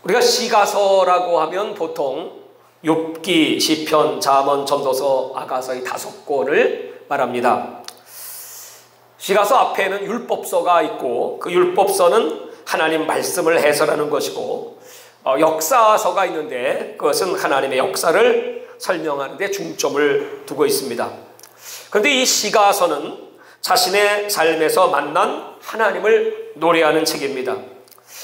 우리가 시가서라고 하면 보통 욥기, 시편, 잠언, 전도서, 아가서 이 5권을 말합니다. 시가서 앞에는 율법서가 있고 그 율법서는 하나님 말씀을 해설하는 것이고 역사서가 있는데 그것은 하나님의 역사를 설명하는 데 중점을 두고 있습니다. 그런데 이 시가서는 자신의 삶에서 만난 하나님을 노래하는 책입니다.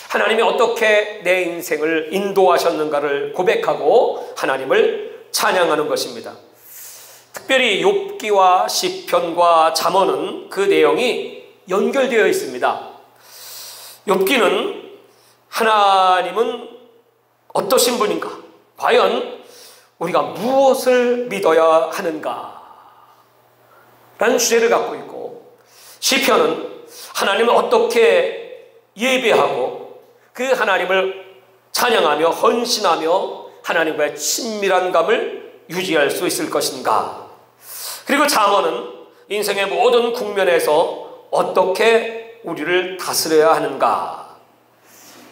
하나님이 어떻게 내 인생을 인도하셨는가를 고백하고 하나님을 찬양하는 것입니다. 특별히 욥기와 시편과 잠언은 그 내용이 연결되어 있습니다. 욥기는 하나님은 어떠신 분인가? 과연 우리가 무엇을 믿어야 하는가? 라는 주제를 갖고 있고, 시편은 하나님을 어떻게 예배하고 그 하나님을 찬양하며 헌신하며 하나님과의 친밀한 감을 유지할 수 있을 것인가? 그리고 잠언은 인생의 모든 국면에서 어떻게 우리를 다스려야 하는가?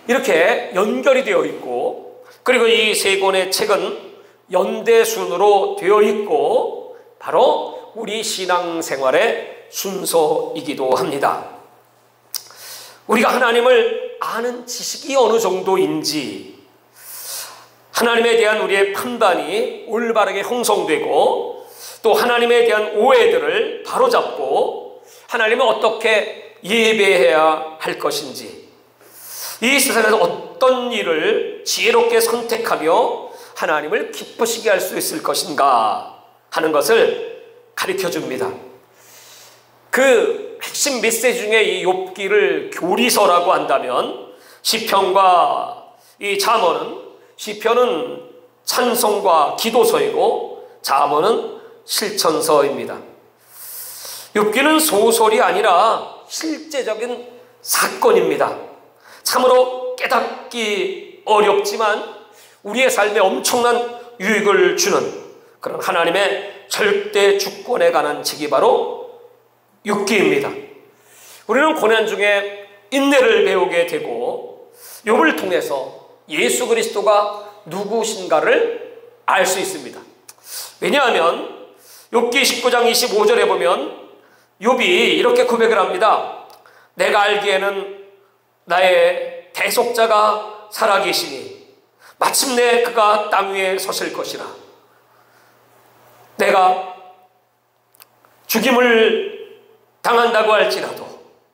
이렇게 연결이 되어 있고, 그리고 이 세 권의 책은 연대순으로 되어 있고 바로 우리 신앙생활의 순서이기도 합니다. 우리가 하나님을 아는 지식이 어느 정도인지, 하나님에 대한 우리의 판단이 올바르게 형성되고 또 하나님에 대한 오해들을 바로잡고 하나님을 어떻게 예배해야 할 것인지, 이 세상에서 어떤 일을 지혜롭게 선택하며 하나님을 기쁘시게 할 수 있을 것인가 하는 것을 가르쳐 줍니다. 그 핵심 메시지 중에 이 욥기를 교리서라고 한다면 시편과 이 잠언은, 시편은 찬송과 기도서이고 잠언은 실천서입니다. 욥기는 소설이 아니라 실제적인 사건입니다. 참으로 깨닫기 어렵지만 우리의 삶에 엄청난 유익을 주는 그런 하나님의 절대 주권에 관한 책이 바로 욥기입니다. 우리는 고난 중에 인내를 배우게 되고 욥을 통해서 예수 그리스도가 누구신가를 알 수 있습니다. 왜냐하면 욥기 19장 25절에 보면 욥이 이렇게 고백을 합니다. 내가 알기에는 나의 대속자가 살아계시니 마침내 그가 땅 위에 서실 것이라. 내가 죽임을 당한다고 할지라도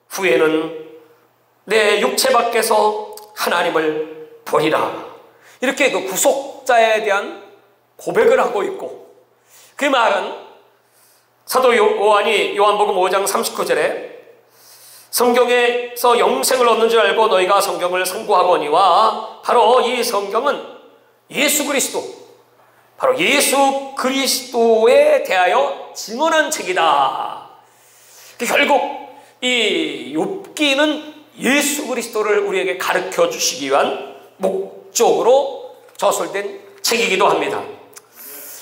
후에는 내 육체 밖에서 하나님을 보리라. 이렇게 그 구속자에 대한 고백을 하고 있고, 그 말은 사도 요한이 요한복음 5장 39절에 성경에서 영생을 얻는 줄 알고 너희가 성경을 상고하거니와, 바로 이 성경은 예수 그리스도, 바로 예수 그리스도에 대하여 증언한 책이다. 결국 이 욥기는 예수 그리스도를 우리에게 가르쳐 주시기 위한 목적으로 저술된 책이기도 합니다.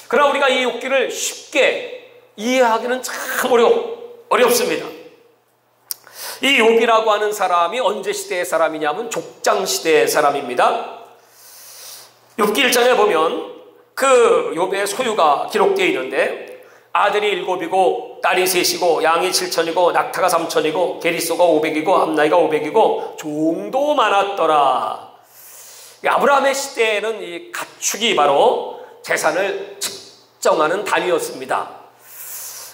그러나 우리가 이 욥기를 쉽게 이해하기는 참 어렵습니다. 이 욥이라고 하는 사람이 언제 시대의 사람이냐면 족장 시대의 사람입니다. 욥기 1장에 보면 그 욥의 소유가 기록되어 있는데 아들이 7이고 딸이 3이고 양이 7천이고 낙타가 3천이고 게리소가 500이고 암나이가 500이고 종도 많았더라. 아브라함의 시대에는 이 가축이 바로 재산을 측정하는 단위였습니다.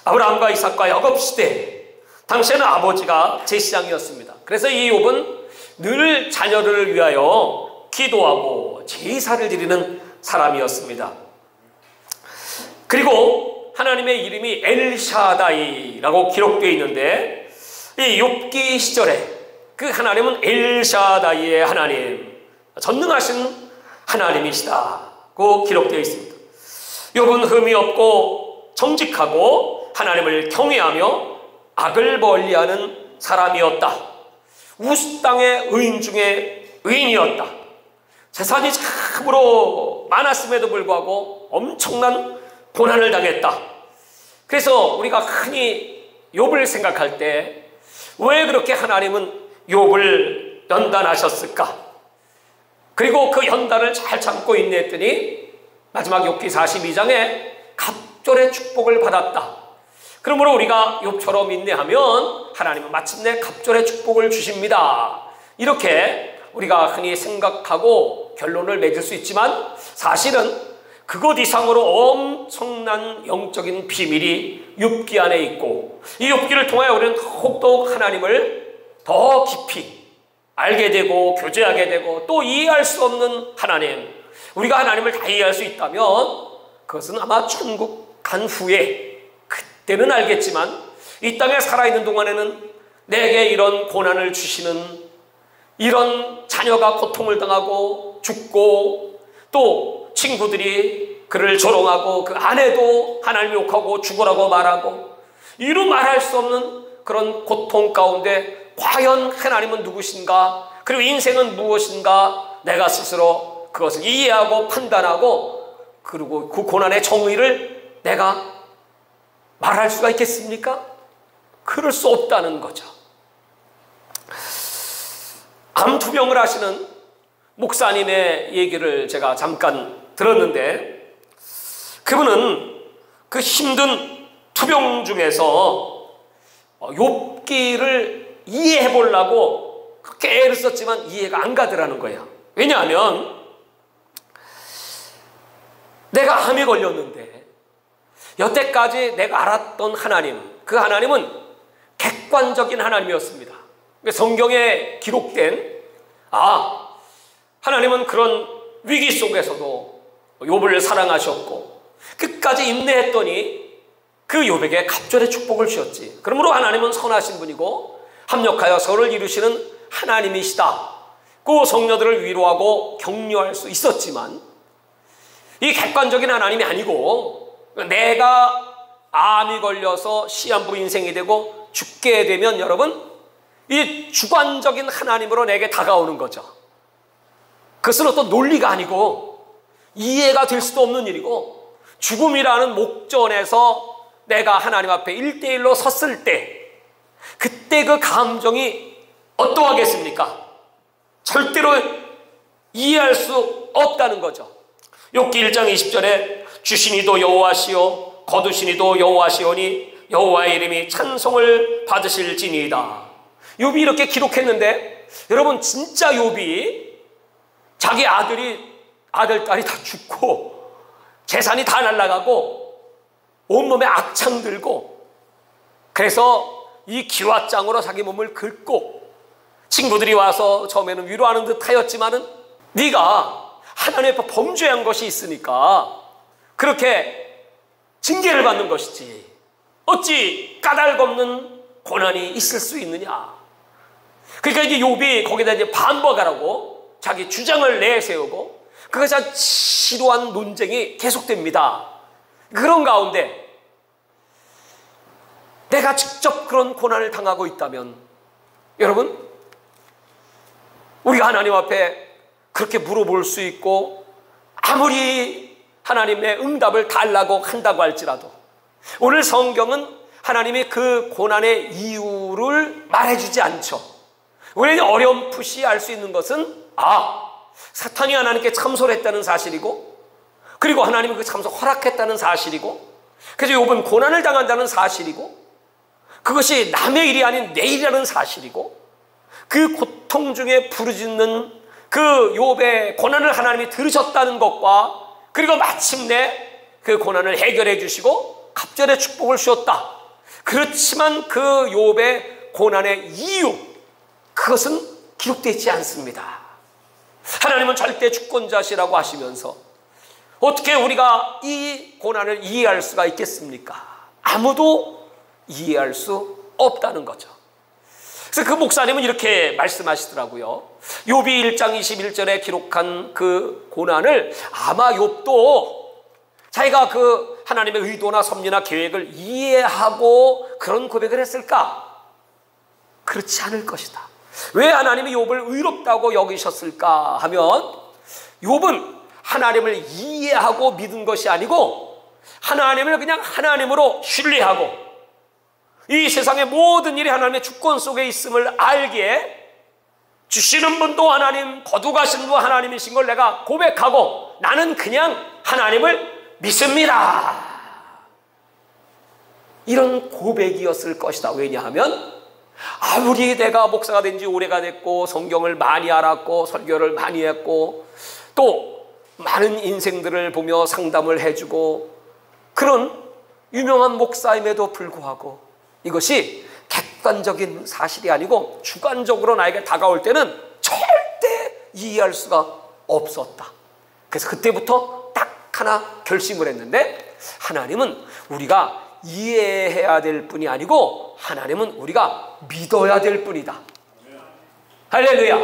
아브라함과 이삭과 야곱 시대, 당시에는 아버지가 제사장이었습니다. 그래서 이 욥은 늘 자녀를 위하여 기도하고 제사를 드리는 사람이었습니다. 그리고 하나님의 이름이 엘샤다이라고 기록되어 있는데 이 욥기 시절에 그 하나님은 엘샤다이의 하나님, 전능하신 하나님이시다고 기록되어 있습니다. 욥은 흠이 없고 정직하고 하나님을 경외하며 악을 멀리하는 사람이었다. 우스 땅의 의인 중에 의인이었다. 재산이 참으로 많았음에도 불구하고 엄청난 고난을 당했다. 그래서 우리가 흔히 욥을 생각할 때 왜 그렇게 하나님은 욥을 연단하셨을까? 그리고 그 연단을 잘 참고 인내했더니 마지막 욥기 42장에 갑절의 축복을 받았다. 그러므로 우리가 욥처럼 인내하면 하나님은 마침내 갑절의 축복을 주십니다. 이렇게 우리가 흔히 생각하고 결론을 맺을 수 있지만 사실은 그것 이상으로 엄청난 영적인 비밀이 욥기 안에 있고 이 욥기를 통하여 우리는 더욱더욱 하나님을 더 깊이 알게 되고 교제하게 되고 또 이해할 수 없는 하나님, 우리가 하나님을 다 이해할 수 있다면 그것은 아마 천국 간 후에 그때는 알겠지만 이 땅에 살아있는 동안에는 내게 이런 고난을 주시는, 이런 자녀가 고통을 당하고 죽고 또 친구들이 그를 조롱하고 그 아내도 하나님 욕하고 죽으라고 말하고 이루 말할 수 없는 그런 고통 가운데 과연 하나님은 누구신가, 그리고 인생은 무엇인가, 내가 스스로 그것을 이해하고 판단하고 그리고 그 고난의 정의를 내가 말할 수가 있겠습니까? 그럴 수 없다는 거죠. 암투병을 하시는 목사님의 얘기를 제가 잠깐 들었는데 그분은 그 힘든 투병 중에서 욥기를 이해해 보려고 그렇게 애를 썼지만 이해가 안 가더라는 거예요. 왜냐하면 내가 암에 걸렸는데 여태까지 내가 알았던 하나님, 그 하나님은 객관적인 하나님이었습니다. 성경에 기록된 하나님은 그런 위기 속에서도 욥을 사랑하셨고 끝까지 인내했더니 그 욥에게 갑절의 축복을 주셨지. 그러므로 하나님은 선하신 분이고 합력하여 서로를 이루시는 하나님이시다. 그 성녀들을 위로하고 격려할 수 있었지만 이 객관적인 하나님이 아니고 내가 암이 걸려서 시한부 인생이 되고 죽게 되면 여러분 이 주관적인 하나님으로 내게 다가오는 거죠. 그것은 어떤 논리가 아니고 이해가 될 수도 없는 일이고 죽음이라는 목전에서 내가 하나님 앞에 1대1로 섰을 때 그때 그 감정이 어떠하겠습니까? 절대로 이해할 수 없다는 거죠. 욥기 1장 20절에 주시니도 여호와시오 거두시니도 여호와시오니 여호와의 이름이 찬송을 받으실지니이다. 욥이 이렇게 기록했는데 여러분 진짜 욥이 자기 아들, 딸이 다 죽고 재산이 다 날아가고 온몸에 악창 들고 그래서 이 기왓장으로 자기 몸을 긁고 친구들이 와서 처음에는 위로하는 듯 하였지만은 네가 하나님 앞에 범죄한 것이 있으니까 그렇게 징계를 받는 것이지 어찌 까닭없는 고난이 있을 수 있느냐. 그러니까 이제 욥이 거기다 이제 반박하라고 자기 주장을 내세우고 그것이 아주 지루한 논쟁이 계속됩니다. 그런 가운데 내가 직접 그런 고난을 당하고 있다면 여러분 우리가 하나님 앞에 그렇게 물어볼 수 있고 아무리 하나님의 응답을 달라고 한다고 할지라도 오늘 성경은 하나님이 그 고난의 이유를 말해주지 않죠. 우리는 어렴풋이 알 수 있는 것은 사탄이 하나님께 참소를 했다는 사실이고 그리고 하나님이 그 참소 허락했다는 사실이고 그래서 욥은 고난을 당한다는 사실이고 그것이 남의 일이 아닌 내 일이라는 사실이고 그 고통 중에 부르짖는 그 욥의 고난을 하나님이 들으셨다는 것과 그리고 마침내 그 고난을 해결해 주시고 갑절의 축복을 주셨다. 그렇지만 그 욥의 고난의 이유 그것은 기록되어 있지 않습니다. 하나님은 절대 주권자시라고 하시면서 어떻게 우리가 이 고난을 이해할 수가 있겠습니까? 아무도 이해할 수 없다는 거죠. 그래서 그 목사님은 이렇게 말씀하시더라고요. 욥이 1장 21절에 기록한 그 고난을 아마 욥도 자기가 그 하나님의 의도나 섭리나 계획을 이해하고 그런 고백을 했을까? 그렇지 않을 것이다. 왜 하나님이 욥을 의롭다고 여기셨을까 하면 욥은 하나님을 이해하고 믿은 것이 아니고 하나님을 그냥 하나님으로 신뢰하고 이 세상의 모든 일이 하나님의 주권 속에 있음을 알기에 주시는 분도 하나님, 거두가신 분도 하나님이신 걸 내가 고백하고 나는 그냥 하나님을 믿습니다. 이런 고백이었을 것이다. 왜냐하면 아무리 내가 목사가 된 지 오래가 됐고 성경을 많이 알았고 설교를 많이 했고 또 많은 인생들을 보며 상담을 해주고 그런 유명한 목사임에도 불구하고 이것이 객관적인 사실이 아니고 주관적으로 나에게 다가올 때는 절대 이해할 수가 없었다. 그래서 그때부터 딱 하나 결심을 했는데 하나님은 우리가 이해해야 될 뿐이 아니고 하나님은 우리가 믿어야 될 뿐이다. 할렐루야.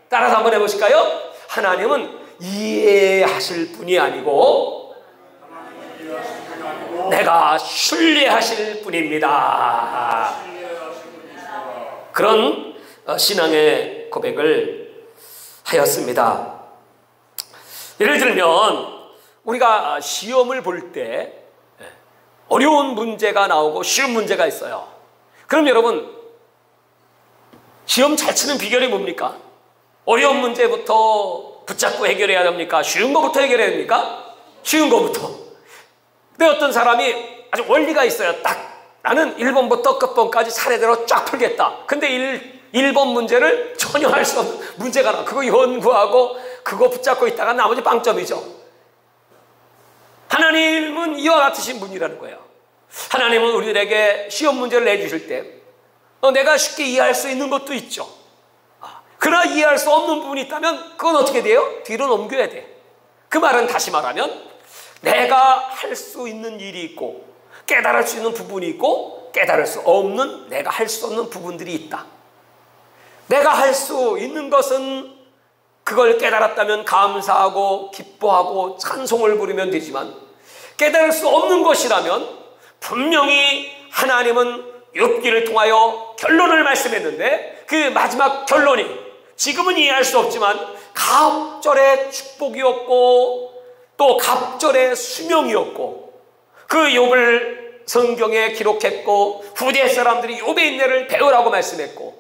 따라서 한번 해보실까요? 하나님은 이해하실 뿐이 아니고 내가 신뢰하실 뿐입니다. 그런 신앙의 고백을 하였습니다. 예를 들면 우리가 시험을 볼 때 어려운 문제가 나오고 쉬운 문제가 있어요. 그럼 여러분 시험 잘 치는 비결이 뭡니까? 어려운 문제부터 붙잡고 해결해야 됩니까? 쉬운 거부터 해결해야 됩니까? 쉬운 거부터. 근데 어떤 사람이 아주 원리가 있어요. 딱 나는 1번부터 끝번까지 차례대로 쫙 풀겠다. 근데 1번 문제를 전혀 할 수 없는 문제가 나와. 그거 연구하고 그거 붙잡고 있다가 나머지 빵점이죠. 하나님은 이와 같으신 분이라는 거예요. 하나님은 우리들에게 시험 문제를 내주실 때 내가 쉽게 이해할 수 있는 것도 있죠. 그러나 이해할 수 없는 부분이 있다면 그건 어떻게 돼요? 뒤로 넘겨야 돼. 그 말은 다시 말하면 내가 할 수 있는 일이 있고 깨달을 수 있는 부분이 있고 깨달을 수 없는 내가 할 수 없는 부분들이 있다. 내가 할 수 있는 것은 그걸 깨달았다면 감사하고 기뻐하고 찬송을 부르면 되지만 깨달을 수 없는 것이라면 분명히 하나님은 욥기를 통하여 결론을 말씀했는데 그 마지막 결론이 지금은 이해할 수 없지만 갑절의 축복이었고 또 갑절의 수명이었고 그 욥을 성경에 기록했고 후대 사람들이 욥의 인내를 배우라고 말씀했고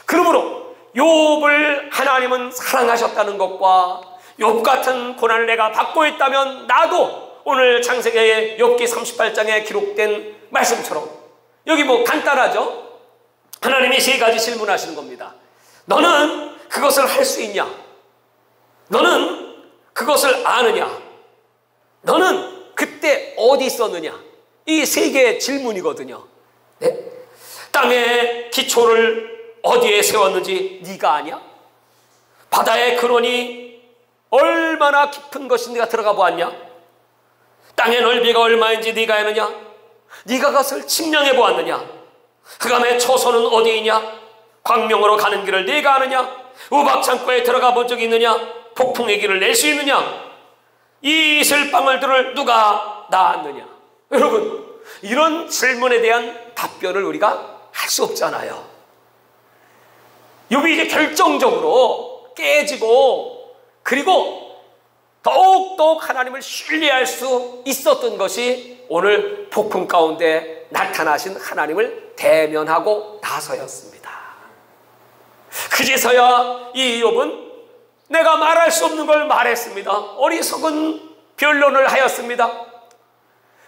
그러므로 욥을 하나님은 사랑하셨다는 것과 욥 같은 고난을 내가 받고 있다면 나도 오늘 창세기의 욥기 38장에 기록된 말씀처럼 여기 뭐 간단하죠? 하나님이 세 가지 질문하시는 겁니다. 너는 그것을 할 수 있냐? 너는 그것을 아느냐? 너는 그때 어디 있었느냐? 이 세 개의 질문이거든요. 네? 땅의 기초를 어디에 세웠는지 네가 아냐? 바다의 근원이 얼마나 깊은 것인지 네가 들어가 보았냐? 땅의 넓이가 얼마인지 네가 아느냐? 네가 그것을 측량해 보았느냐? 흑암의 초소는 어디 있냐? 광명으로 가는 길을 네가 아느냐? 우박창고에 들어가 본 적이 있느냐? 폭풍의 길을 낼 수 있느냐? 이 이슬방울들을 누가 낳았느냐? 여러분 이런 질문에 대한 답변을 우리가 할 수 없잖아요. 욥이 이제 결정적으로 깨지고 그리고 더욱더욱 하나님을 신뢰할 수 있었던 것이 오늘 폭풍 가운데 나타나신 하나님을 대면하고 나서였습니다. 그제서야 이 욥은 내가 말할 수 없는 걸 말했습니다. 어리석은 변론을 하였습니다.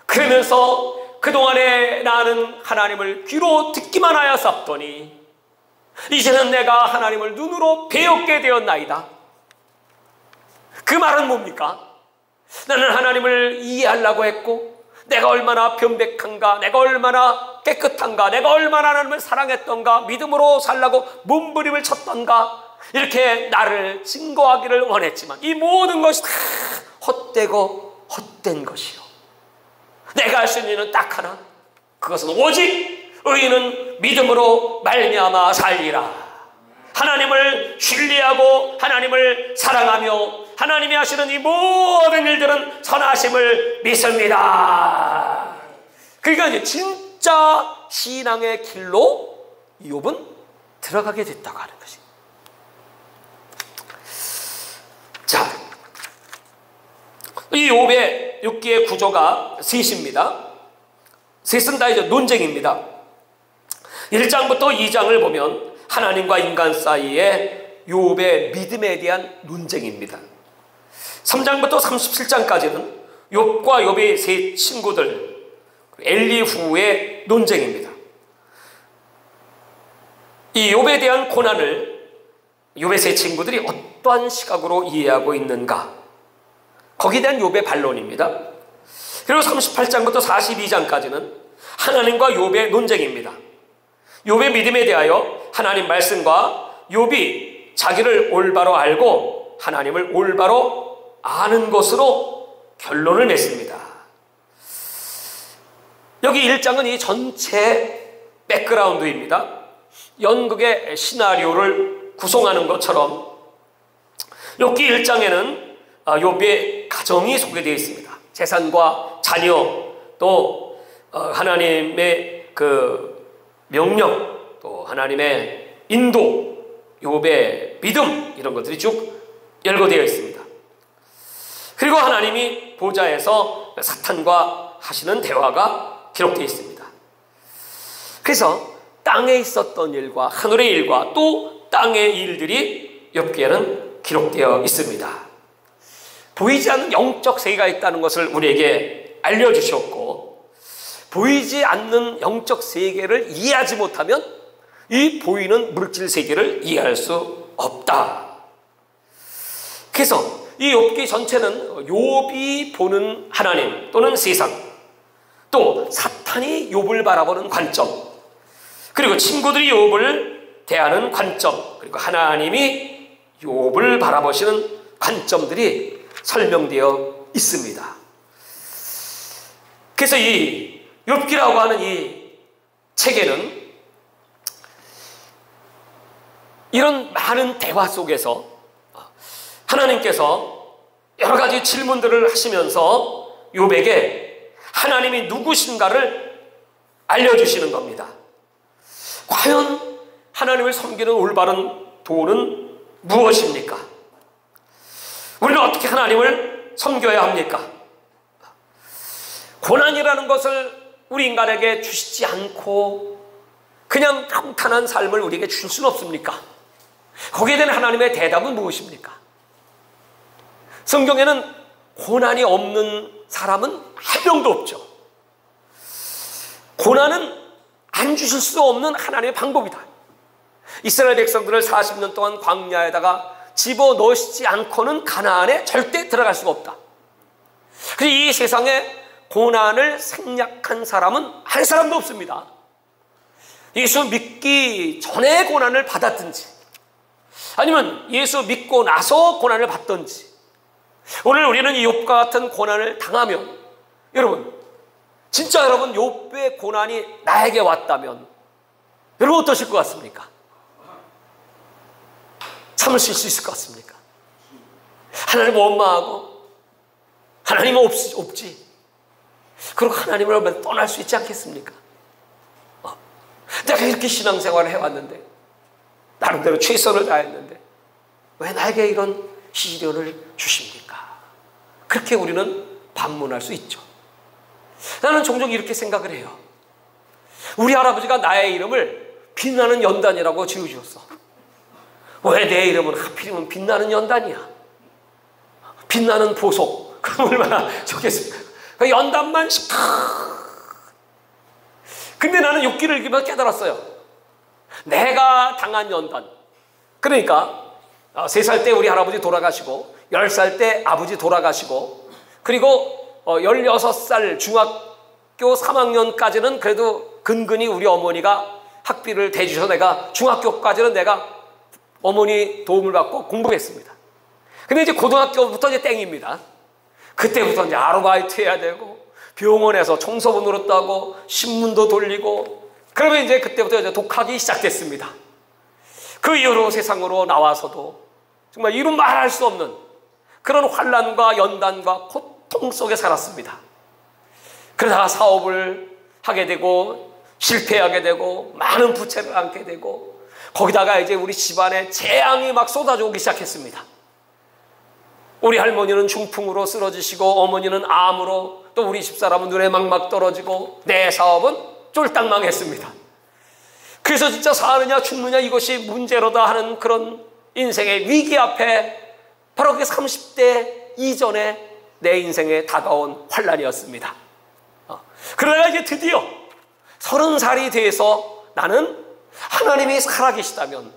그러면서 그동안에 나는 하나님을 귀로 듣기만 하였었더니 이제는 내가 하나님을 눈으로 배웠게 되었나이다. 그 말은 뭡니까? 나는 하나님을 이해하려고 했고 내가 얼마나 변백한가, 내가 얼마나 깨끗한가, 내가 얼마나 하나님을 사랑했던가, 믿음으로 살라고 몸부림을 쳤던가 이렇게 나를 증거하기를 원했지만 이 모든 것이 다 헛되고 헛된 것이요 내가 할 수 있는 일은 딱 하나, 그것은 오직 의인은 믿음으로 말미암아 살리라. 하나님을 신뢰하고 하나님을 사랑하며 하나님이 하시는 이 모든 일들은 선하심을 믿습니다. 그러니까 이제 진짜 신앙의 길로 욥은 들어가게 됐다고 하는 것입니다. 자, 이 욥의 6기의 구조가 셋입니다. 셋은 다 이제 논쟁입니다. 1장부터 2장을 보면 하나님과 인간 사이의 욥의 믿음에 대한 논쟁입니다. 3장부터 37장까지는 욥과 욥의 세 친구들 엘리후의 논쟁입니다. 이 욥에 대한 고난을 욥의 세 친구들이 어떠한 시각으로 이해하고 있는가, 거기에 대한 욥의 반론입니다. 그리고 38장부터 42장까지는 하나님과 욥의 논쟁입니다. 욥의 믿음에 대하여 하나님 말씀과 욥이 자기를 올바로 알고 하나님을 올바로 아는 것으로 결론을 맺습니다. 여기 1장은 이 전체 백그라운드입니다. 연극의 시나리오를 구성하는 것처럼 욥기 1장에는 욥의 가정이 소개되어 있습니다. 재산과 자녀, 또 하나님의 그 명령, 또 하나님의 인도, 욥의 믿음, 이런 것들이 쭉 열거되어 있습니다. 그리고 하나님이 보좌에서 사탄과 하시는 대화가 기록되어 있습니다. 그래서 땅에 있었던 일과 하늘의 일과 또 땅의 일들이 욥기에는 기록되어 있습니다. 보이지 않는 영적 세계가 있다는 것을 우리에게 알려주셨고, 보이지 않는 영적 세계를 이해하지 못하면 이 보이는 물질 세계를 이해할 수 없다. 그래서 이 욥기 전체는 욥이 보는 하나님 또는 세상, 또 사탄이 욥을 바라보는 관점, 그리고 친구들이 욥을 대하는 관점, 그리고 하나님이 욥을 바라보시는 관점들이 설명되어 있습니다. 그래서 이 욥기라고 하는 이 책에는 이런 많은 대화 속에서 하나님께서 여러 가지 질문들을 하시면서 욥에게 하나님이 누구신가를 알려주시는 겁니다. 과연 하나님을 섬기는 올바른 도는 무엇입니까? 우리는 어떻게 하나님을 섬겨야 합니까? 고난이라는 것을 우리 인간에게 주시지 않고 그냥 평탄한 삶을 우리에게 줄 수는 없습니까? 거기에 대한 하나님의 대답은 무엇입니까? 성경에는 고난이 없는 사람은 한 명도 없죠. 고난은 안 주실 수 없는 하나님의 방법이다. 이스라엘 백성들을 40년 동안 광야에다가 집어넣으시지 않고는 가나안에 절대 들어갈 수가 없다. 그래서 이 세상에 고난을 생략한 사람은 한 사람도 없습니다. 예수 믿기 전에 고난을 받았든지 아니면 예수 믿고 나서 고난을 받든지, 오늘 우리는 이 욥과 같은 고난을 당하면, 여러분 진짜 여러분 욥의 고난이 나에게 왔다면 여러분 어떠실 것 같습니까? 참으실 수 있을 것 같습니까? 하나님 원망하고 하나님은 없지. 그리고 하나님을 얼마나 떠날 수 있지 않겠습니까? 내가 이렇게 신앙생활을 해왔는데, 나름대로 최선을 다했는데 왜 나에게 이런 시련을 주십니까? 그렇게 우리는 반문할 수 있죠. 나는 종종 이렇게 생각을 해요. 우리 할아버지가 나의 이름을 빛나는 연단이라고 지어주셨어. 왜 내 이름은 하필이면 빛나는 연단이야? 빛나는 보석, 그럼 얼마나 좋겠습니까? 그 연단만 근데 나는 욥기를 읽으면서 깨달았어요. 내가 당한 연단, 그러니까 3살 때 우리 할아버지 돌아가시고 10살 때 아버지 돌아가시고, 그리고 16살 중학교 3학년까지는 그래도 근근히 우리 어머니가 학비를 대주셔서 내가 중학교까지는 내가 어머니 도움을 받고 공부했습니다. 근데 이제 고등학교부터 이제 땡입니다. 그때부터 이제 아르바이트 해야 되고 병원에서 청소부 노릇하고 신문도 돌리고, 그러면 이제 그때부터 이제 독학이 시작됐습니다. 그 이후로 세상으로 나와서도 정말 이루 말할 수 없는 그런 환난과 연단과 고통 속에 살았습니다. 그러다가 사업을 하게 되고 실패하게 되고 많은 부채를 안게 되고, 거기다가 이제 우리 집안에 재앙이 막 쏟아져 오기 시작했습니다. 우리 할머니는 중풍으로 쓰러지시고 어머니는 암으로, 또 우리 집사람은 눈에 막막 떨어지고 내 사업은 쫄딱 망했습니다. 그래서 진짜 사느냐 죽느냐 이것이 문제로다 하는 그런 인생의 위기 앞에 바로 그 30대 이전에 내 인생에 다가온 환란이었습니다. 그러다가 이제 드디어 30살이 돼서 나는 하나님이 살아계시다면,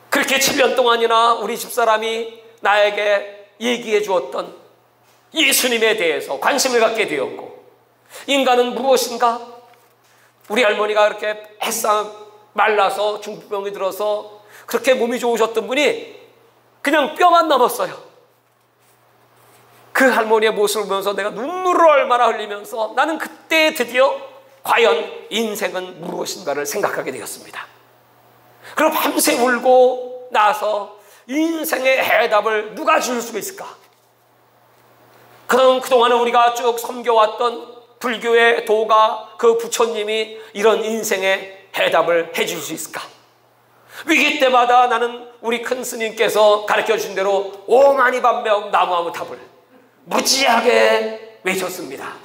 그렇게 7년 동안이나 우리 집사람이 나에게 얘기해 주었던 예수님에 대해서 관심을 갖게 되었고, 인간은 무엇인가? 우리 할머니가 그렇게 햇상 말라서 중풍병이 들어서 그렇게 몸이 좋으셨던 분이 그냥 뼈만 남았어요. 그 할머니의 모습을 보면서 내가 눈물을 얼마나 흘리면서 나는 그때 드디어 과연 인생은 무엇인가를 생각하게 되었습니다. 그럼 밤새 울고 나서 인생의 해답을 누가 줄 수 있을까? 그동안에 우리가 쭉 섬겨왔던 불교의 도가, 그 부처님이 이런 인생의 해답을 해줄 수 있을까? 위기 때마다 나는 우리 큰 스님께서 가르쳐 주신 대로 오만이반명 나무아무탑을 무지하게 외쳤습니다.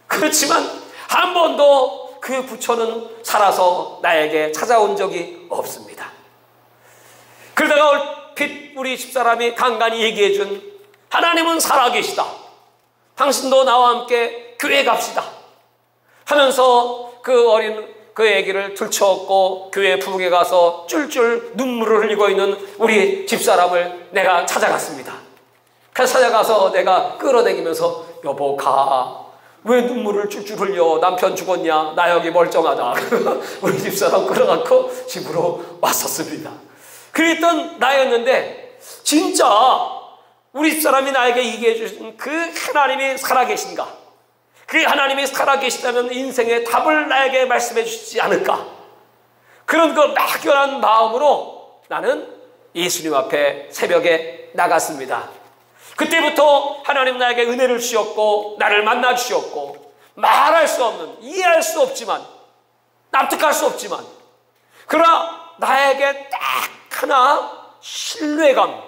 그렇지만 한 번도 그 부처는 살아서 나에게 찾아온 적이 없습니다. 그러다가 얼핏 우리 집사람이 간간히 얘기해 준 하나님은 살아계시다, 당신도 나와 함께 교회 갑시다 하면서 그 애기를 들쳐업고 교회 부엌에 가서 쫄쫄 눈물을 흘리고 있는 우리 집사람을 내가 찾아갔습니다. 그래서 찾아가서 내가 끌어다니면서 여보 가, 왜 눈물을 쫄쫄 흘려? 남편 죽었냐? 나 여기 멀쩡하다. 우리 집사람 끌어갖고 집으로 왔었습니다. 그랬던 나였는데 진짜 우리 집사람이 나에게 얘기해 주신 그 하나님이 살아계신가? 그 하나님이 살아계시다면 인생의 답을 나에게 말씀해 주시지 않을까? 그런 그 막연한 마음으로 나는 예수님 앞에 새벽에 나갔습니다. 그때부터 하나님 나에게 은혜를 주셨고 나를 만나 주셨고, 말할 수 없는, 이해할 수 없지만, 납득할 수 없지만, 그러나 나에게 딱 하나 신뢰감,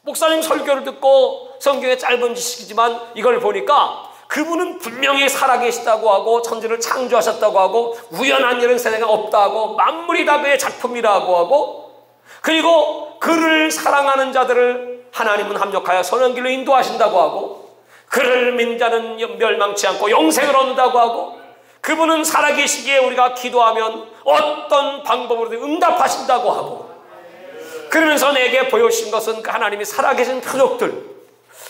목사님 설교를 듣고 성경의 짧은 지식이지만 이걸 보니까 그분은 분명히 살아계시다고 하고 천지를 창조하셨다고 하고 우연한 일은 세상에 없다고 만물이 다 그의 작품이라고 하고, 그리고 그를 사랑하는 자들을 하나님은 합력하여 선한 길로 인도하신다고 하고, 그를 믿는 자는 멸망치 않고 영생을 얻는다고 하고, 그분은 살아계시기에 우리가 기도하면 어떤 방법으로든 응답하신다고 하고, 그러면서 내게 보여주신 것은 그 하나님이 살아계신 표적들.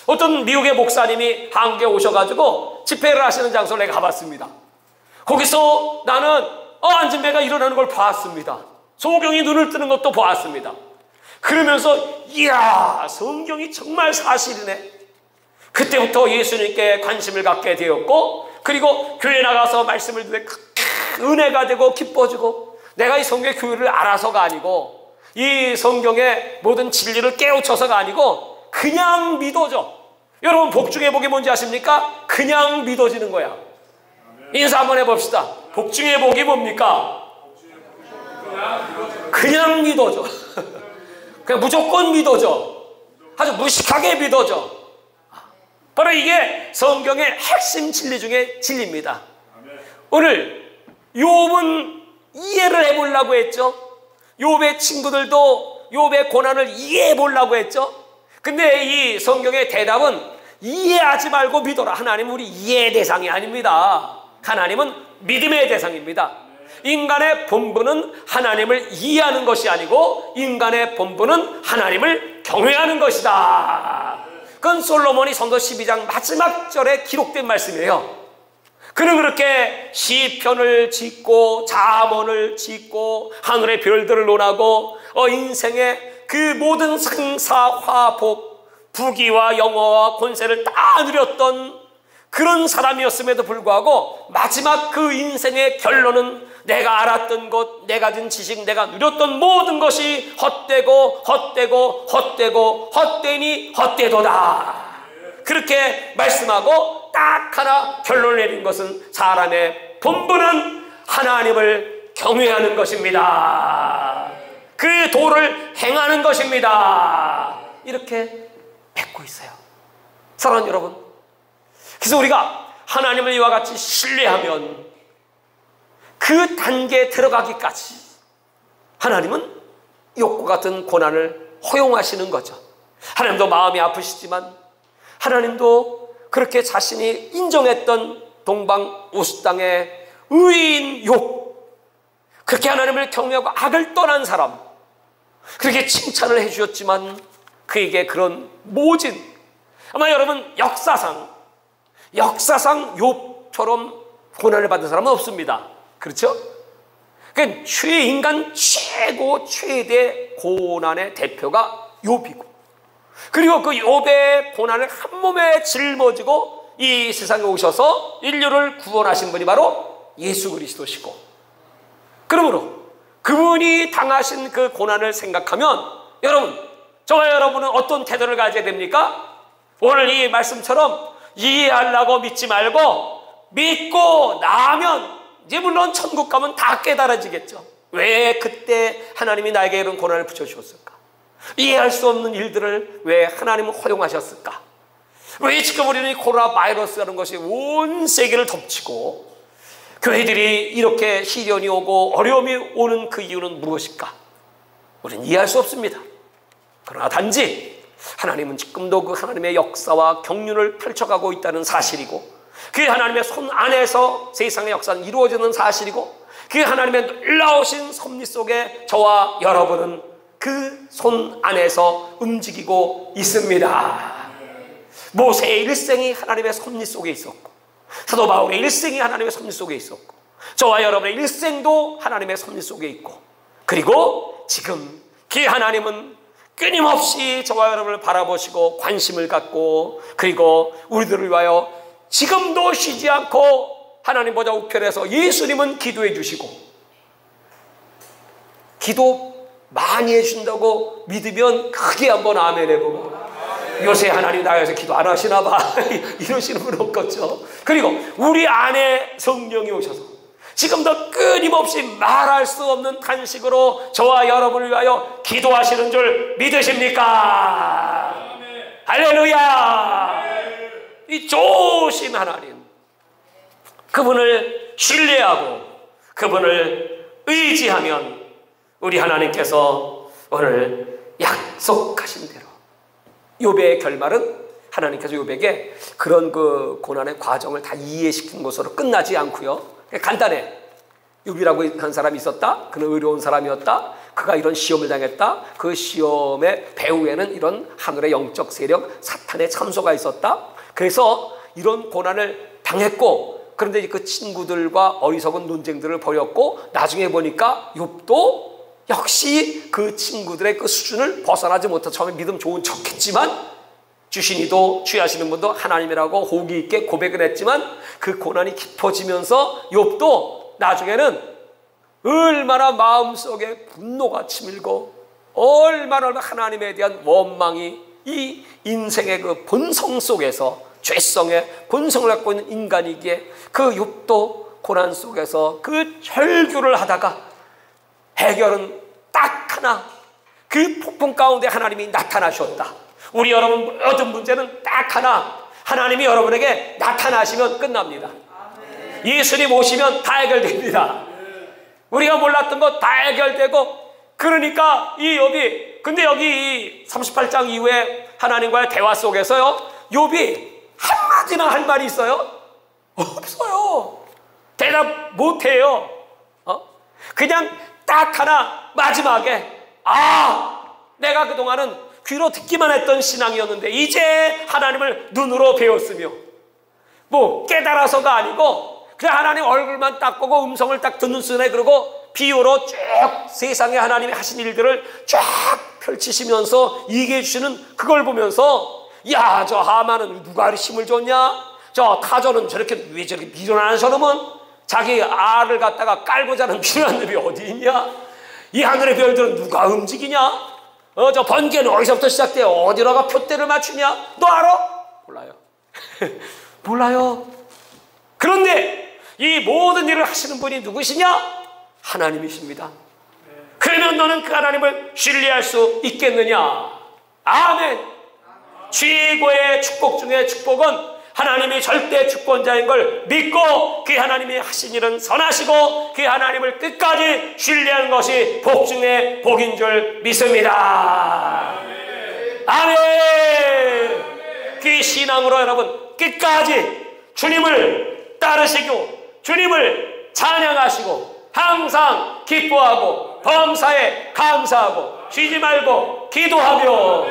어떤 미국의 목사님이 한국에 오셔가지고 집회를 하시는 장소를 내가 가봤습니다. 거기서 나는 안진배가 일어나는 걸 봤습니다. 소경이 눈을 뜨는 것도 보았습니다. 그러면서 이야, 성경이 정말 사실이네. 그때부터 예수님께 관심을 갖게 되었고, 그리고 교회 나가서 말씀을 듣는데 은혜가 되고 기뻐지고, 내가 이 성경의 교회를 알아서가 아니고 이 성경의 모든 진리를 깨우쳐서가 아니고 그냥 믿어져. 여러분, 복중의 복이 뭔지 아십니까? 그냥 믿어지는 거야. 인사 한번 해봅시다. 복중의 복이 뭡니까? 그냥 믿어져. 그냥 무조건 믿어져. 아주 무식하게 믿어져. 바로 이게 성경의 핵심 진리 중에 진리입니다. 오늘 욥은 이해를 해보려고 했죠. 욥의 친구들도 욥의 고난을 이해해 보려고 했죠. 근데 이 성경의 대답은 이해하지 말고 믿어라. 하나님은 우리 이해의 대상이 아닙니다. 하나님은 믿음의 대상입니다. 인간의 본분은 하나님을 이해하는 것이 아니고 인간의 본분은 하나님을 경외하는 것이다. 그건 솔로몬이 성서 12장 마지막 절에 기록된 말씀이에요. 그는 그렇게 시편을 짓고 잠언을 짓고 하늘의 별들을 논하고 인생의 그 모든 생사화복, 부귀와 영화와 권세를 다 누렸던 그런 사람이었음에도 불구하고 마지막 그 인생의 결론은 내가 알았던 것, 내가 든 지식, 내가 누렸던 모든 것이 헛되고 헛되고 헛되고 헛되니 헛되도다. 그렇게 말씀하고 딱 하나 결론을 내린 것은 사람의 본분은 하나님을 경외하는 것입니다. 그 도를 행하는 것입니다. 이렇게 맺고 있어요. 사랑하는 여러분, 그래서 우리가 하나님을 이와 같이 신뢰하면 그 단계에 들어가기까지 하나님은 욥과 같은 고난을 허용하시는 거죠. 하나님도 마음이 아프시지만 하나님도 그렇게 자신이 인정했던 동방 우스 땅의 의인 욥, 그렇게 하나님을 경외하고 악을 떠난 사람, 그렇게 칭찬을 해주셨지만 그에게 그런 모진, 아마 여러분 역사상 욥처럼 고난을 받은 사람은 없습니다. 그렇죠? 그러니까 인간 최대 고난의 대표가 욥이고, 그리고 그 욥의 고난을 한 몸에 짊어지고 이 세상에 오셔서 인류를 구원하신 분이 바로 예수 그리스도시고, 그러므로 그분이 당하신 그 고난을 생각하면 여러분, 저와 여러분은 어떤 태도를 가져야 됩니까? 오늘 이 말씀처럼 이해하려고 믿지 말고 믿고 나면 이제 물론 천국 가면 다 깨달아지겠죠. 왜 그때 하나님이 나에게 이런 고난을 붙여주었을까? 이해할 수 없는 일들을 왜 하나님은 허용하셨을까? 왜 지금 우리는 코로나 바이러스라는 것이 온 세계를 덮치고 교회들이 이렇게 시련이 오고 어려움이 오는 그 이유는 무엇일까? 우리는 이해할 수 없습니다. 그러나 단지 하나님은 지금도 그 하나님의 역사와 경륜을 펼쳐가고 있다는 사실이고, 그 하나님의 손 안에서 세상의 역사는 이루어지는 사실이고, 그 하나님의 놀라우신 섭리 속에 저와 여러분은 그 손 안에서 움직이고 있습니다. 모세의 일생이 하나님의 섭리 속에 있었고, 사도 바울의 일생이 하나님의 섭리 속에 있었고, 저와 여러분의 일생도 하나님의 섭리 속에 있고, 그리고 지금 그 하나님은 끊임없이 저와 여러분을 바라보시고 관심을 갖고, 그리고 우리들을 위하여 지금도 쉬지 않고 하나님 보좌 우편에서 예수님은 기도해 주시고, 기도 많이 해준다고 믿으면 크게 한번 아멘 해보고, 요새 하나님 나에서 기도 안 하시나 봐 이러시는 분 없겠죠. 그리고 우리 안에 성령이 오셔서 지금도 끊임없이 말할 수 없는 탄식으로 저와 여러분을 위하여 기도하시는 줄 믿으십니까? 할렐루야! 이 좋으신 하나님, 그분을 신뢰하고 그분을 의지하면 우리 하나님께서 오늘 약속하신 대로 욥의 결말은 하나님께서 욥에게 그런 그 고난의 과정을 다 이해시킨 것으로 끝나지 않고요. 간단해. 욥이라고 한 사람이 있었다. 그는 의로운 사람이었다. 그가 이런 시험을 당했다. 그 시험의 배후에는 이런 하늘의 영적 세력 사탄의 참소가 있었다. 그래서 이런 고난을 당했고, 그런데 그 친구들과 어리석은 논쟁들을 벌였고, 나중에 보니까 욥도 역시 그 친구들의 그 수준을 벗어나지 못해 처음에 믿음 좋은 척했지만, 주신이도 주의하시는 분도 하나님이라고 호기 있게 고백을 했지만, 그 고난이 깊어지면서 욥도 나중에는 얼마나 마음속에 분노가 치밀고 얼마나 하나님에 대한 원망이 이 인생의 그 본성 속에서, 죄성의 본성을 갖고 있는 인간이기에 그 욥도 고난 속에서 그 절규를 하다가 해결은 딱 하나, 그 폭풍 가운데 하나님이 나타나셨다. 우리 여러분 모든 문제는 딱 하나, 하나님이 여러분에게 나타나시면 끝납니다. 예수님 오시면 다 해결됩니다. 우리가 몰랐던 거 다 해결되고, 그러니까 이 욥이, 근데 여기 38장 이후에 하나님과의 대화 속에서요, 욥이 한마디나 할 말이 있어요? 없어요. 대답 못해요. 그냥 딱 하나, 마지막에 내가 그동안은 귀로 듣기만 했던 신앙이었는데 이제 하나님을 눈으로 배웠으며, 뭐 깨달아서가 아니고 그냥 하나님 얼굴만 딱 보고 음성을 딱 듣는 순간에, 그러고 비유로 쭉 세상에 하나님이 하신 일들을 쫙 펼치시면서 얘기해 주시는 그걸 보면서, 야, 저 하만은 누가 힘을 줬냐? 저 타조는 저렇게 왜 저렇게 미련한 저놈은 자기 알을 갖다가 깔고 자는 미련한 놈이 어디 있냐? 이 하늘의 별들은 누가 움직이냐? 저 번개는 어디서부터 시작돼? 어디로가 표대를 맞추냐? 너 알아? 몰라요. 몰라요. 그런데 이 모든 일을 하시는 분이 누구시냐? 하나님이십니다. 그러면 너는 그 하나님을 신뢰할 수 있겠느냐? 아멘. 최고의 축복 중에 축복은 하나님이 절대 주권자인 걸 믿고 그 하나님이 하신 일은 선하시고 그 하나님을 끝까지 신뢰하는 것이 복 중에 복인 줄 믿습니다. 아멘. 그 신앙으로 여러분 끝까지 주님을 따르시고 주님을 찬양하시고 항상 기뻐하고 범사에 감사하고 쉬지 말고 기도하며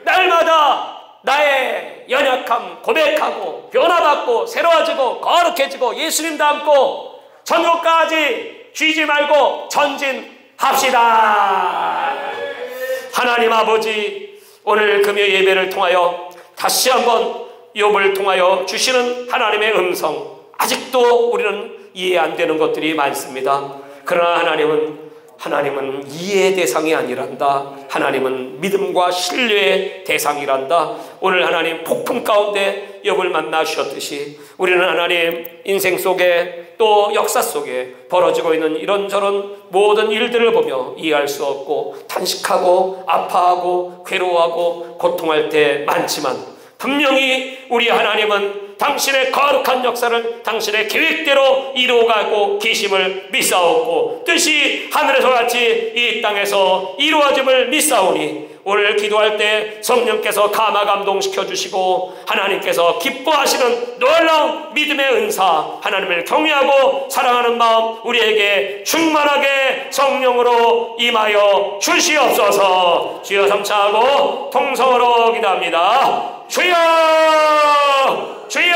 날마다 나의 연약함 고백하고 변화받고 새로워지고 거룩해지고 예수님 닮고 천국까지 쉬지 말고 전진합시다. 하나님 아버지, 오늘 금요 예배를 통하여 다시 한번 욥을 통하여 주시는 하나님의 음성, 아직도 우리는 이해 안 되는 것들이 많습니다. 그러나 하나님은 이해의 대상이 아니란다. 하나님은 믿음과 신뢰의 대상이란다. 오늘 하나님 폭풍 가운데 욥을 만나 주셨듯이 우리는 하나님 인생 속에 또 역사 속에 벌어지고 있는 이런저런 모든 일들을 보며 이해할 수 없고 탄식하고 아파하고 괴로워하고 고통할 때 많지만 분명히 우리 하나님은 당신의 거룩한 역사를 당신의 계획대로 이루어가고 계심을 믿사옵고 뜻이 하늘에서 같이 이 땅에서 이루어짐을 믿사오니 오늘 기도할 때 성령께서 감화 감동시켜 주시고 하나님께서 기뻐하시는 놀라운 믿음의 은사, 하나님을 경외하고 사랑하는 마음 우리에게 충만하게 성령으로 임하여 주시옵소서. 주여 삼차하고 통성으로 기도합니다. 주여 주여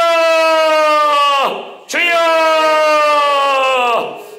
주여.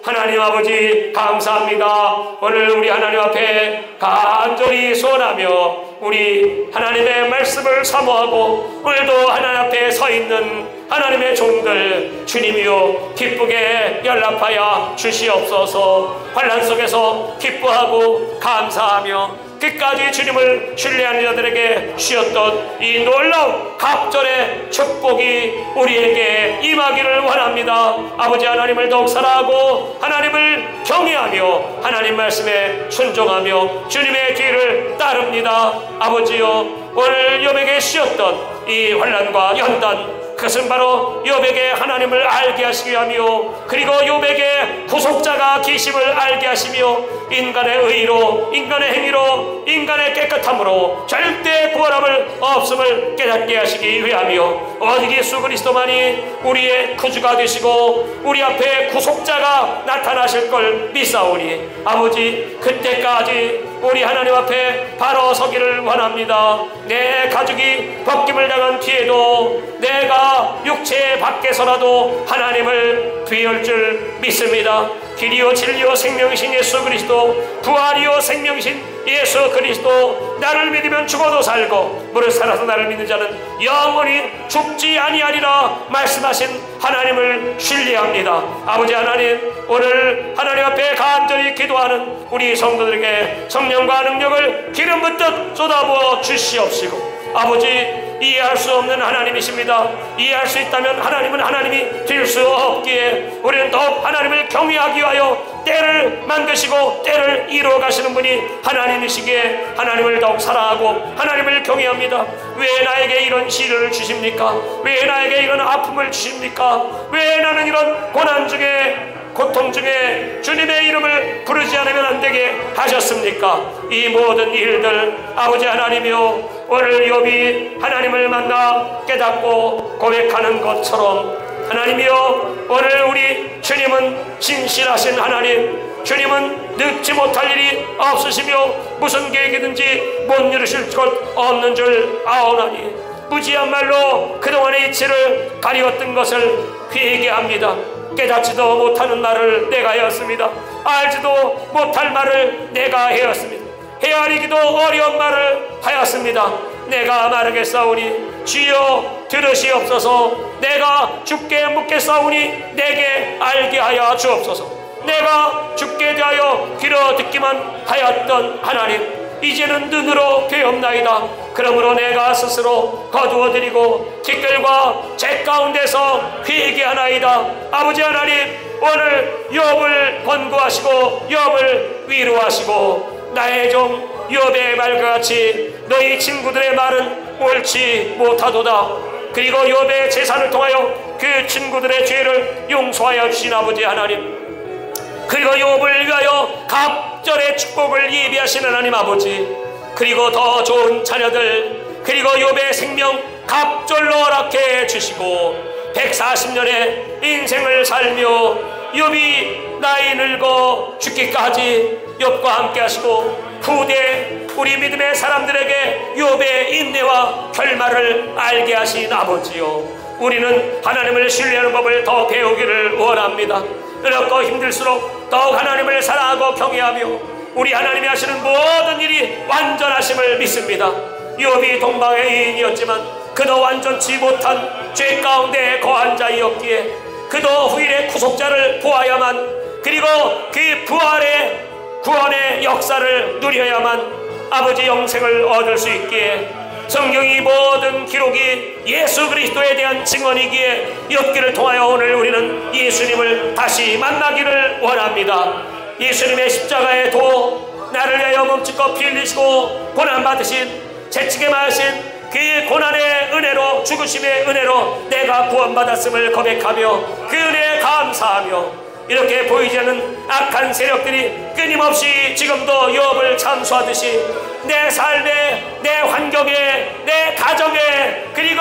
하나님 아버지 감사합니다. 오늘 우리 하나님 앞에 간절히 소원하며 우리 하나님의 말씀을 사모하고 오늘도 하나님 앞에 서 있는 하나님의 종들 주님이여 기쁘게 연락하여 주시옵소서. 환난 속에서 기뻐하고 감사하며 끝까지 주님을 신뢰하는 자들에게 주셨던 이 놀라운 갑절의 축복이 우리에게 임하기를 원합니다. 아버지 하나님을 더욱 사랑하고 하나님을 경외하며 하나님 말씀에 순종하며 주님의 뒤를 따릅니다. 아버지여, 오늘 욥에게 주셨던 이 환난과 연단, 그것은 바로 욥에게 하나님을 알게 하시기 위하며 그리고 욥에게 구속자가 계심을 알게 하시며 인간의 의로 인간의 행위로 인간의 깨끗함으로 절대 구원함을 없음을 깨닫게 하시기 위하며 오직 예수 그리스도만이 우리의 구주가 되시고 우리 앞에 구속자가 나타나실 걸 믿사오니 아버지 그때까지 우리 하나님 앞에 바로 서기를 원합니다. 내 가족이 벗김을 당한 뒤에도 내가 육체 밖에서라도 하나님을 뒤울 줄 믿습니다. 길이요 진리요 생명이신 예수 그리스도, 부활이요 생명이신 예수 그리스도, 나를 믿으면 죽어도 살고 무릇 살아서 나를 믿는 자는 영원히 죽지 아니하리라 말씀하신 하나님을 신뢰합니다. 아버지 하나님, 오늘 하나님 앞에 간절히 기도하는 우리 성도들에게 성령과 능력을 기름 붓듯 쏟아부어 주시옵시고 아버지 이해할 수 없는 하나님이십니다. 이해할 수 있다면 하나님은 하나님이 될 수 없기에 우리는 더욱 하나님을 경외하기 위하여 때를 만드시고 때를 이루어 가시는 분이 하나님이시기에 하나님을 더욱 사랑하고 하나님을 경외합니다. 왜 나에게 이런 시련을 주십니까? 왜 나에게 이런 아픔을 주십니까? 왜 나는 이런 고난 중에 고통 중에 주님의 이름을 부르지 않으면 안 되게 하셨습니까? 이 모든 일들 아버지 하나님이요, 오늘 욥이 하나님을 만나 깨닫고 고백하는 것처럼 하나님이요, 오늘 우리 주님은 진실하신 하나님, 주님은 늙지 못할 일이 없으시며 무슨 계획이든지 못 이루실 것 없는 줄 아오나니 무지한 말로 그동안의 이치를 가리웠던 것을 회개합니다. 깨닫지도 못하는 말을 내가 하였습니다. 알지도 못할 말을 내가 하였습니다. 헤아리기도 어려운 말을 하였습니다. 내가 말하겠사오니 주여 들으시옵소서. 내가 주께 묻겠사오니 내게 알게 하여 주옵소서. 내가 주께 대하여 귀로 듣기만 하였던 하나님, 이제는 눈으로 되었나이다. 그러므로 내가 스스로 거두어드리고 티끌과 재 가운데서 회개하나이다. 아버지 하나님, 오늘 욥을 권고하시고 욥을 위로하시고 나의 종 욥의 말과 같이 너희 친구들의 말은 옳지 못하도다. 그리고 욥의 재산을 통하여 그 친구들의 죄를 용서하여 주신 아버지 하나님, 그리고 욥을 위하여 갑절의 축복을 예비하시는 하나님 아버지, 그리고 더 좋은 자녀들, 그리고 욥의 생명 갑절로 허락해 주시고 140년의 인생을 살며 욥이 나이 늙어 죽기까지 욥과 함께 하시고 후대 우리 믿음의 사람들에게 욥의 인내와 결말을 알게 하신 아버지요, 우리는 하나님을 신뢰하는 법을 더 배우기를 원합니다. 어렵고 힘들수록 더욱 하나님을 사랑하고 경외하며 우리 하나님이 하시는 모든 일이 완전하심을 믿습니다. 욥이 동방의인이었지만 그도 완전치 못한 죄 가운데 거한 자이었기에 그도 후일의 구속자를 보아야만, 그리고 그 부활의 구원의 역사를 누려야만 아버지 영생을 얻을 수 있기에 성경이 모든 기록이 예수 그리스도에 대한 증언이기에 욥기를 통하여 오늘 우리는 예수님을 다시 만나기를 원합니다. 예수님의 십자가의 도, 나를 위하여 몸짓고 피 흘리시고 고난받으신, 채찍에 맞으신 그 고난의 은혜로, 죽으심의 은혜로 내가 구원받았음을 고백하며 그 은혜에 감사하며, 이렇게 보이지 않는 악한 세력들이 끊임없이 지금도 욥을 참수하듯이 내 삶에, 내 환경에, 내 가정에, 그리고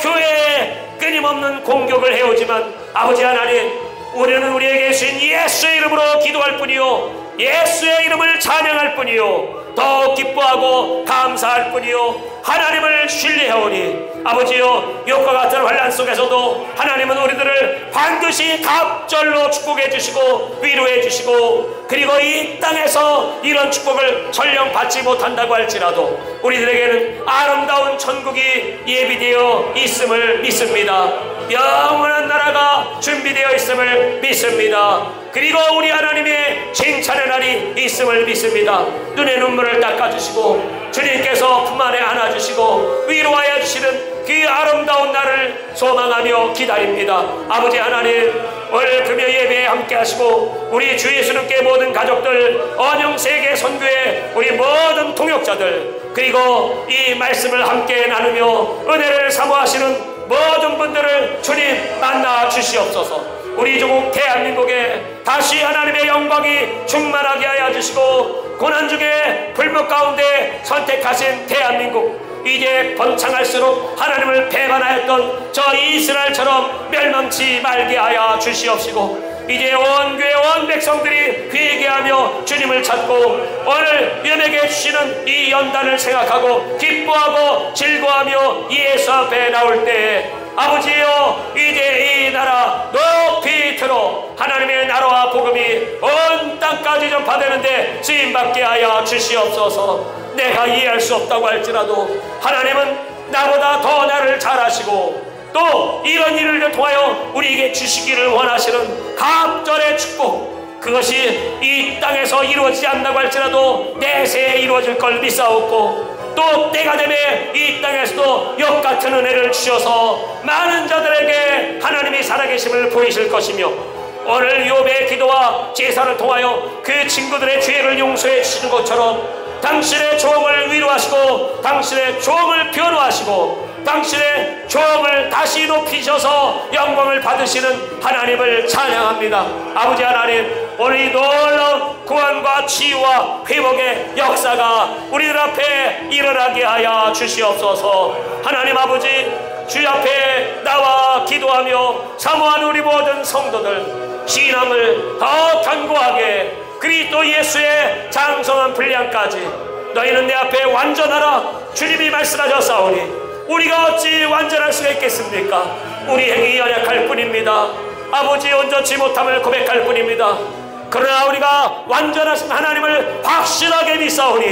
교회에 끊임없는 공격을 해오지만 아버지 하나님, 우리는 우리에게 주신 예수의 이름으로 기도할 뿐이요, 예수의 이름을 찬양할 뿐이요, 더 기뻐하고 감사할 뿐이요, 하나님을 신뢰하오니 아버지요, 욥과 같은 환난 속에서도 하나님은 우리들을 반드시 갑절로 축복해 주시고 위로해 주시고, 그리고 이 땅에서 이런 축복을 설령 받지 못한다고 할지라도 우리들에게는 아름다운 천국이 예비되어 있음을 믿습니다. 영원한 나라가 준비되어 있음을 믿습니다. 그리고 우리 하나님의 칭찬의 날이 있음을 믿습니다. 눈의 눈물을 닦아주시고 주님께서 품 안에 안아주시고 위로하여 주시는 그 아름다운 날을 소망하며 기다립니다. 아버지 하나님, 오늘 금요 예배에 함께 하시고 우리 주 예수님께 모든 가족들, 언영세계 선교회 우리 모든 동역자들, 그리고 이 말씀을 함께 나누며 은혜를 사모하시는 모든 분들을 주님 만나 주시옵소서. 우리 조국 대한민국에 다시 하나님의 영광이 충만하게 하여 주시고, 고난 중에 불목 가운데 선택하신 대한민국, 이제 번창할수록 하나님을 배반하였던 저 이스라엘처럼 멸망치 말게 하여 주시옵시고, 이제 온 교회 온 백성들이 회개하며 주님을 찾고 오늘 연에게 주시는 이 연단을 생각하고 기뻐하고 즐거워하며 예수 앞에 나올 때, 아버지여, 이제 이 나라 높이 들어 하나님의 나라와 복음이 온 땅까지 전파되는데 쓰임받게 하여 주시옵소서. 내가 이해할 수 없다고 할지라도 하나님은 나보다 더 나를 잘 아시고 또 이런 일을 통하여 우리에게 주시기를 원하시는 갑절의 축복, 그것이 이 땅에서 이루어지지 않는다고 할지라도 내세에 이루어질 걸 믿사옵고, 또 때가 되매 이 땅에서도 역같은 은혜를 주셔서 많은 자들에게 하나님이 살아계심을 보이실 것이며, 오늘 욥의 기도와 제사를 통하여 그 친구들의 죄를 용서해 주시는 것처럼 당신의 종을 위로하시고 당신의 종을 변호하시고 당신의 종을 다시 높이셔서 영광을 받으시는 하나님을 찬양합니다. 아버지 하나님, 오늘 이 놀라운 구원과 치유와 회복의 역사가 우리들 앞에 일어나게 하여 주시옵소서. 하나님 아버지, 주 앞에 나와 기도하며 사모하는 우리 모든 성도들 신앙을 더 견고하게, 그리스도 예수의 장성한 분량까지 너희는 내 앞에 완전하라 주님이 말씀하셨사오니 우리가 어찌 완전할 수가 있겠습니까? 우리 행위 연약할 뿐입니다. 아버지 온전치 못함을 고백할 뿐입니다. 그러나 우리가 완전하신 하나님을 확실하게 믿사오니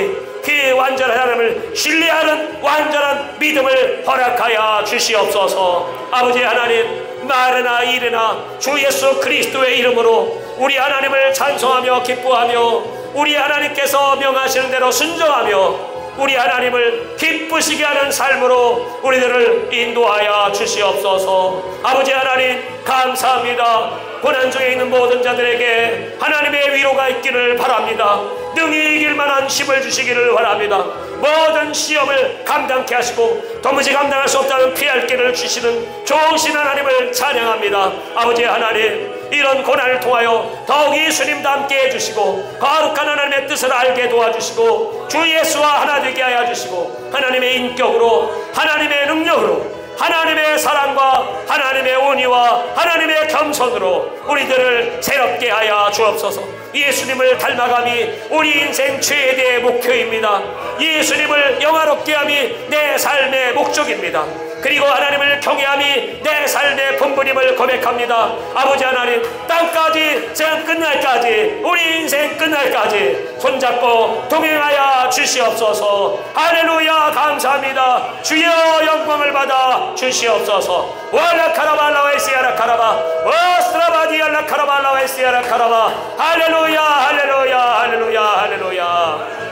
그 완전한 하나님을 신뢰하는 완전한 믿음을 허락하여 주시옵소서. 아버지 하나님, 말이나 일이나 주 예수 그리스도의 이름으로 우리 하나님을 찬송하며 기뻐하며 우리 하나님께서 명하시는 대로 순종하며 우리 하나님을 기쁘시게 하는 삶으로 우리들을 인도하여 주시옵소서. 아버지 하나님, 감사합니다. 고난 중에 있는 모든 자들에게 하나님의 위로가 있기를 바랍니다. 능히 이길 만한 힘을 주시기를 바랍니다. 모든 시험을 감당케 하시고 도무지 감당할 수 없다는 피할 길을 주시는 좋으신 하나님을 찬양합니다. 아버지 하나님, 이런 고난을 통하여 더욱 예수님도 함께 해주시고 거룩한 하나님의 뜻을 알게 도와주시고 주 예수와 하나 되게 하여 주시고 하나님의 인격으로, 하나님의 능력으로, 하나님의 사랑과 하나님의 온유와 하나님의 겸손으로 우리들을 새롭게 하여 주옵소서. 예수님을 닮아감이 우리 인생 최대의 목표입니다. 예수님을 영화롭게 함이 내 삶의 목적입니다. 그리고 하나님을 경외함이 내 삶의 본분임을 고백합니다. 아버지 하나님, 땅까지 생 끝날까지, 우리 인생 끝날까지 손잡고 동행하여 주시옵소서. 할렐루야, 감사합니다. 주여 영광을 받아 주시옵소서. 와라카라발라웨시아라카라바 와스트라바디알라카라발라웨시아라카라바. 할렐루야, 할렐루야, 할렐루야, 할렐루야.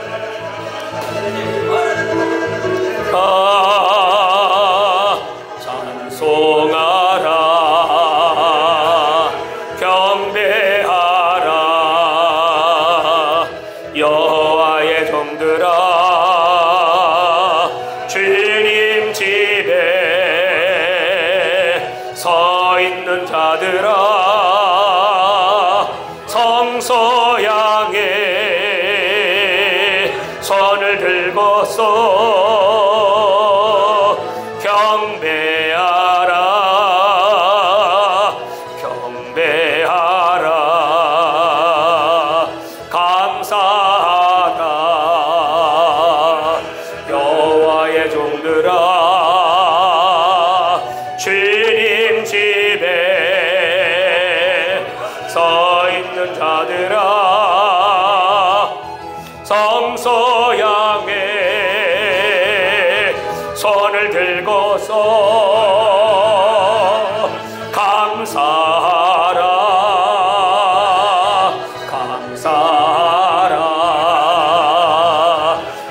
찬송하라, 경배하라, 여호와의 종들아, 주님 집에 서 있는 자들아, 성소 향해 손을 들고서 경배하라, 경배하라, 감사하라, 여호와의 종들아, 주님 집에 서 있는 자들아, 성소 향해 손을 들고서 감사하라, 감사하라,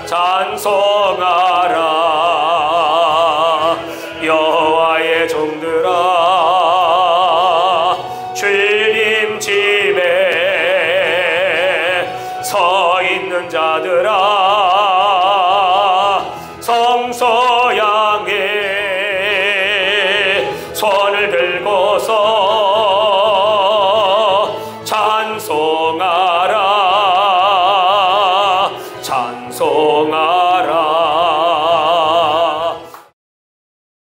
찬송하라, 여호와의 종들아, 주님 집에 서 있는 자들아, 성소 향해 손을 들고서 찬송하라.